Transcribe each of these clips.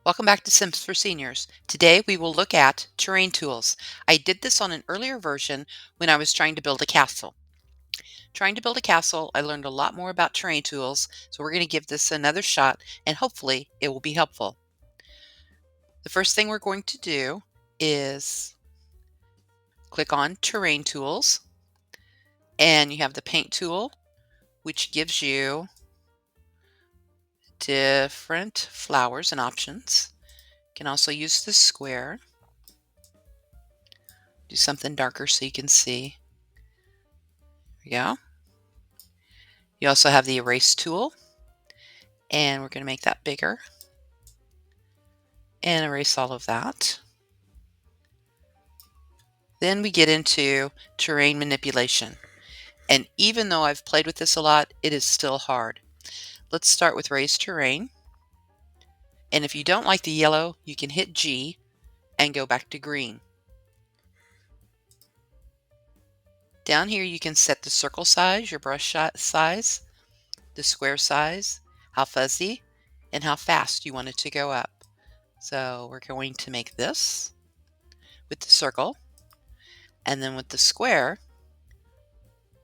Welcome back to Sims for Seniors. Today we will look at terrain tools. I did this on an earlier version when I was trying to build a castle. Trying to build a castle, I learned a lot more about terrain tools, so we're going to give this another shot and hopefully it will be helpful. The first thing we're going to do is click on Terrain Tools, and you have the Paint tool, which gives you different flowers and options. You can also use the square. Do something darker so you can see. There we go. You also have the erase tool, and we're going to make that bigger and erase all of that. Then we get into terrain manipulation. And even though I've played with this a lot, it is still hard. Let's start with raise terrain. And if you don't like the yellow, you can hit G and go back to green. Down here you can set the circle size, your brush size, the square size, how fuzzy, and how fast you want it to go up. So we're going to make this with the circle, and then with the square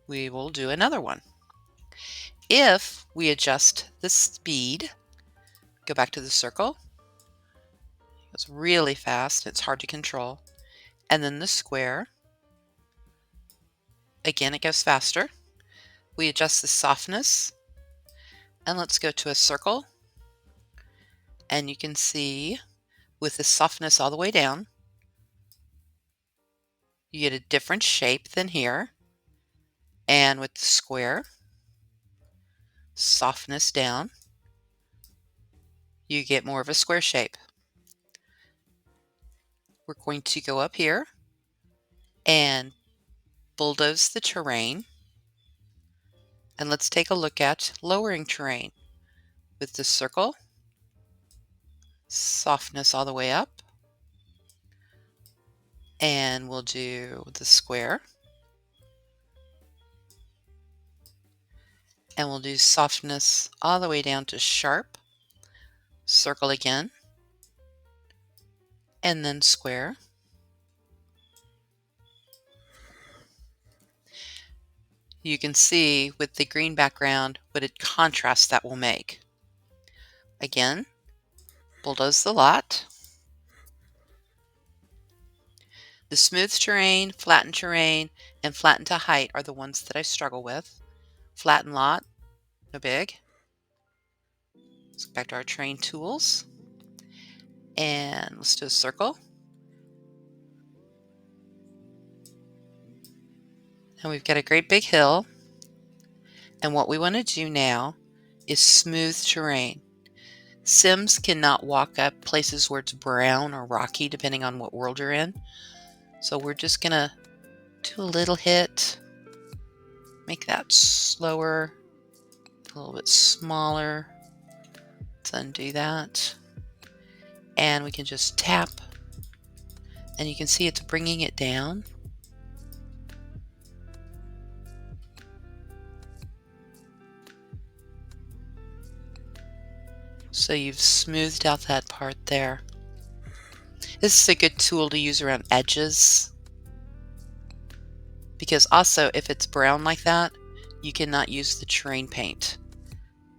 we will do another one. If we adjust the speed, go back to the circle, it goes really fast, it's hard to control, and then the square, again it goes faster. We adjust the softness, and let's go to a circle, and you can see with the softness all the way down, you get a different shape than here, and with the square, softness down, you get more of a square shape. We're going to go up here and bulldoze the terrain, and let's take a look at lowering terrain with the circle, softness all the way up, and we'll do the square, and we'll do softness all the way down to sharp, circle again, and then square. You can see with the green background what a contrast that will make. Again, bulldoze the lot. The smooth terrain, flattened terrain, and flattened to height are the ones that I struggle with. Flatten lot, no big. Let's go back to our terrain tools, and let's do a circle. And we've got a great big hill. And what we want to do now is smooth terrain. Sims cannot walk up places where it's brown or rocky, depending on what world you're in. So we're just going to do a little hit, make that slower, a little bit smaller. Let's undo that. And we can just tap, and you can see it's bringing it down. So you've smoothed out that part there. This is a good tool to use around edges, because also if it's brown like that, you cannot use the terrain paint.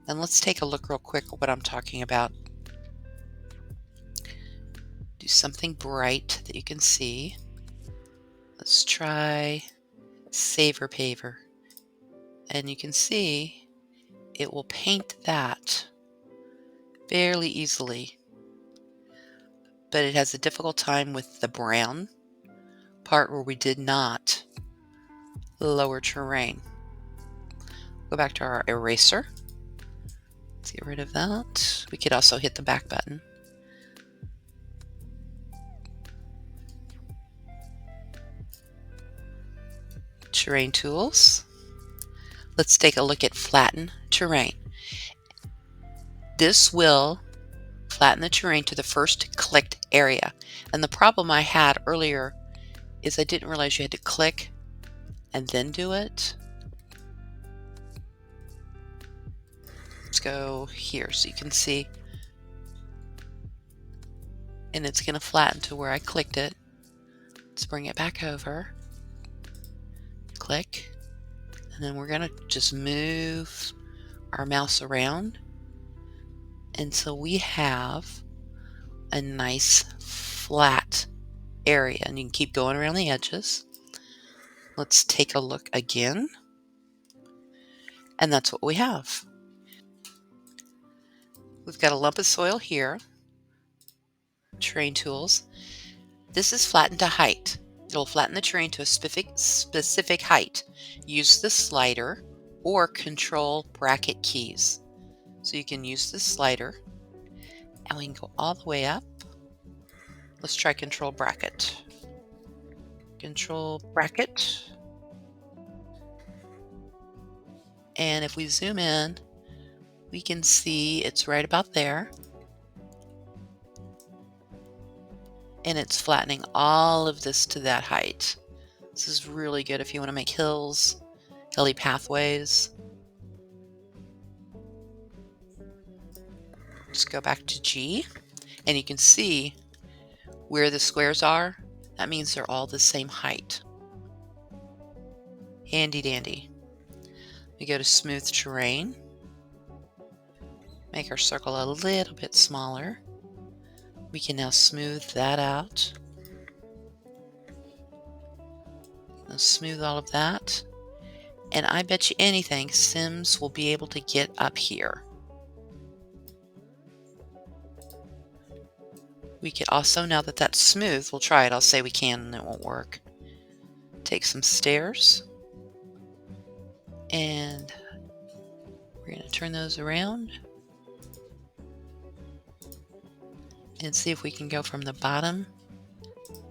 And let's take a look real quick at what I'm talking about. Do something bright that you can see. Let's try Savor Paver. And you can see it will paint that fairly easily. But it has a difficult time with the brown part where we did not lower terrain. Go back to our eraser. Let's get rid of that. We could also hit the back button. Terrain tools. Let's take a look at flatten terrain. This will flatten the terrain to the first clicked area. And the problem I had earlier is I didn't realize you had to click and then do it. Let's go here so you can see. and it's going to flatten to where I clicked it. Let's bring it back over. Click. And then we're going to just move our mouse around until we have a nice flat area. And you can keep going around the edges. Let's take a look again. And that's what we have. We've got a lump of soil here. Terrain tools. This is flattened to height. It'll flatten the terrain to a specific height. Use the slider or control bracket keys. So you can use the slider and we can go all the way up. Let's try control bracket. Control bracket. And if we zoom in, we can see it's right about there. And it's flattening all of this to that height. This is really good if you want to make hills, hilly pathways. Just go back to G, and you can see where the squares are. That means they're all the same height. Handy dandy. We go to smooth terrain. Make our circle a little bit smaller. We can now smooth that out. Let's smooth all of that. And I bet you anything, Sims will be able to get up here. We could also, now that that's smooth, we'll try it. I'll say we can and it won't work. Take some stairs. And we're going to turn those around. And see if we can go from the bottom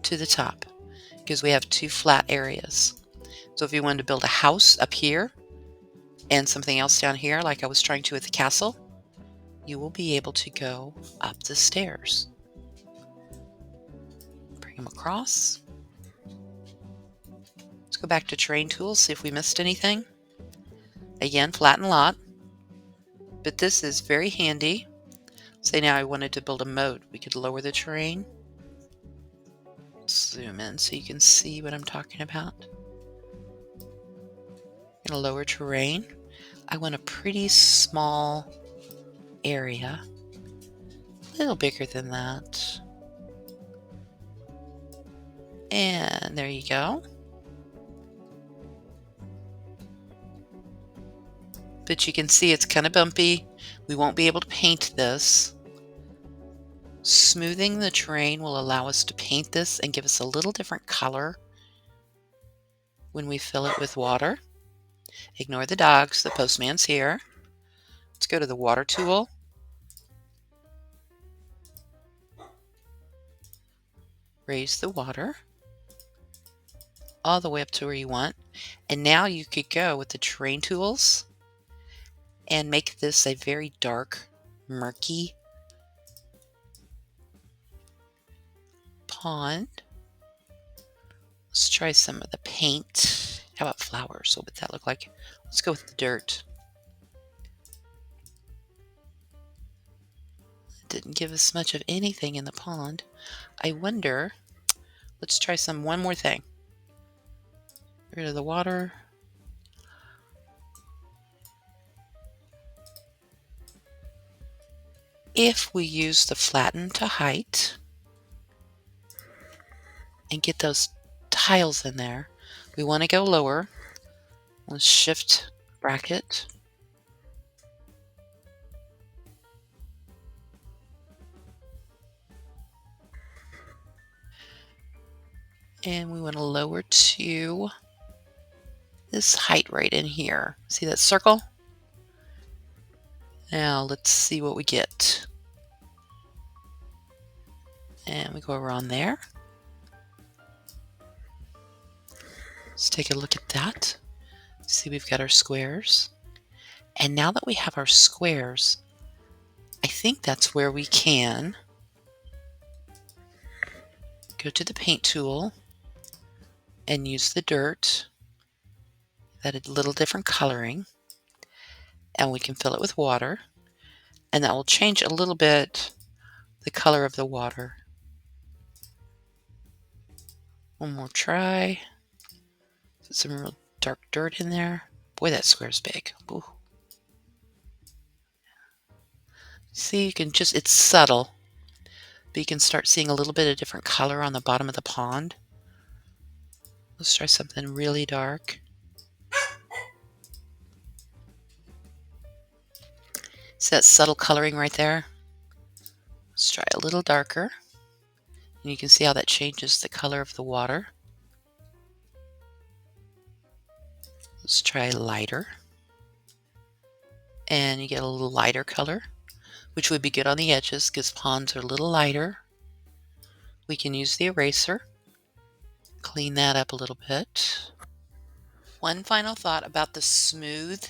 to the top. Because we have two flat areas. So if you wanted to build a house up here and something else down here, like I was trying to with the castle, you will be able to go up the stairs. Bring them across. Let's go back to terrain tools, see if we missed anything. Again, flatten lot. But this is very handy. Say now I wanted to build a moat. We could lower the terrain. Zoom in so you can see what I'm talking about. In a lower terrain, I want a pretty small area. A little bigger than that. And there you go. But you can see it's kind of bumpy. We won't be able to paint this. Smoothing the terrain will allow us to paint this and give us a little different color when we fill it with water. Ignore the dogs, the postman's here. Let's go to the water tool. Raise the water all the way up to where you want. And now you could go with the terrain tools and make this a very dark, murky pond. Let's try some of the paint. How about flowers? What would that look like? Let's go with the dirt. It didn't give us much of anything in the pond. I wonder, let's try one more thing. Get rid of the water. If we use the flatten to height and get those tiles in there, we want to go lower. Let's shift bracket. And we want to lower to this height right in here. See that circle? Now let's see what we get. And we go around there. Let's take a look at that. See, we've got our squares. And now that we have our squares, I think that's where we can go to the paint tool and use the dirt, that a little different coloring, and we can fill it with water, and that will change a little bit the color of the water. One more try. Some real dark dirt in there. Boy, that square's big. Ooh. See, you can just, it's subtle, but you can start seeing a little bit of different color on the bottom of the pond. Let's try something really dark. See that subtle coloring right there? Let's try a little darker. And you can see how that changes the color of the water. Let's try lighter. And you get a little lighter color, which would be good on the edges because ponds are a little lighter. We can use the eraser, clean that up a little bit. One final thought about the smooth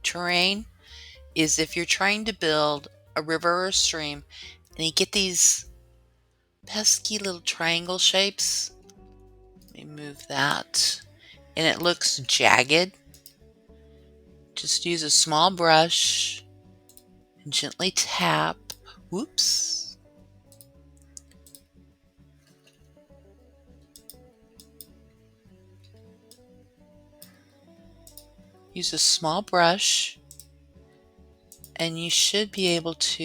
terrain is if you're trying to build a river or a stream and you get these pesky little triangle shapes, let me move that, and it looks jagged, just use a small brush and gently tap. Whoops. Use a small brush and you should be able to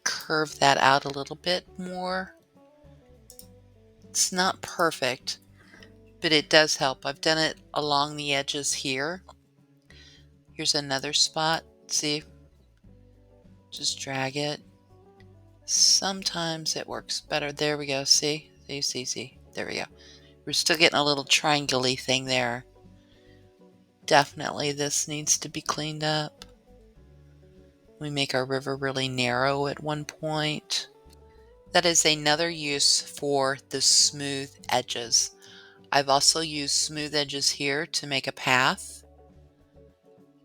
curve that out a little bit more. It's not perfect, but it does help. I've done it along the edges here. Here's another spot. See? Just drag it. Sometimes it works better. There we go. See? See. There we go. We're still getting a little triangle-y thing there. Definitely this needs to be cleaned up. We make our river really narrow at one point. That is another use for the smooth edges. I've also used smooth edges here to make a path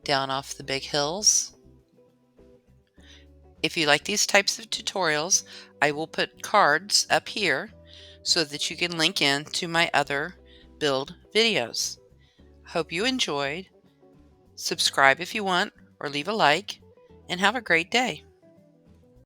down off the big hills. If you like these types of tutorials, I will put cards up here so that you can link in to my other build videos. Hope you enjoyed. Subscribe if you want, or leave a like, and have a great day.